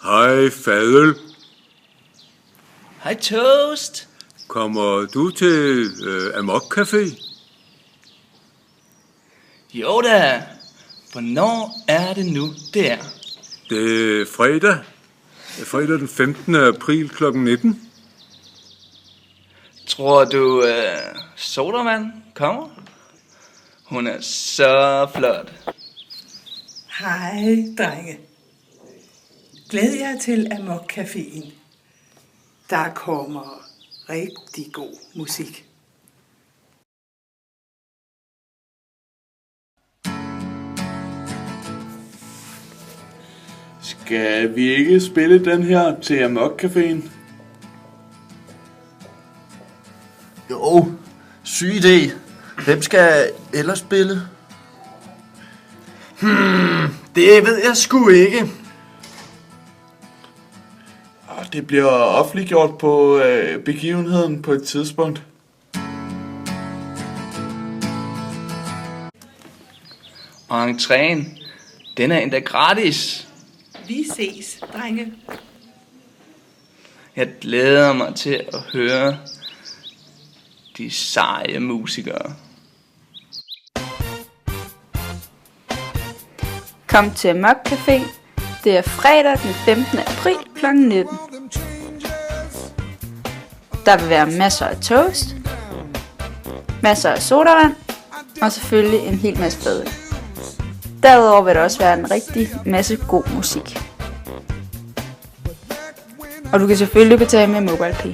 Hej Fadel. Hej Toast. Kommer du til Amok Café? Jo da. Hvornår er det nu der? Det er fredag. Fredag den 15. april kl. 19. Tror du, Sodavand kommer? Hun er så flot. Hej, drenge. Glæd jer til Amok Caféen. Der kommer rigtig god musik. Skal vi ikke spille den her til Amok Caféen? Jo, syg idé. Hvem skal ellers spille? Det ved jeg sgu ikke. Det bliver offentliggjort på begivenheden på et tidspunkt. Og entréen, den er endda gratis. Vi ses, drenge. Jeg glæder mig til at høre de seje musikere. Kom til Amok Café. Det er fredag den 15. april kl. 19. Der vil være masser af toast, masser af sodavand og selvfølgelig en hel masse fadøl. Derudover vil der også være en rigtig masse god musik. Og du kan selvfølgelig betale med MobilePay.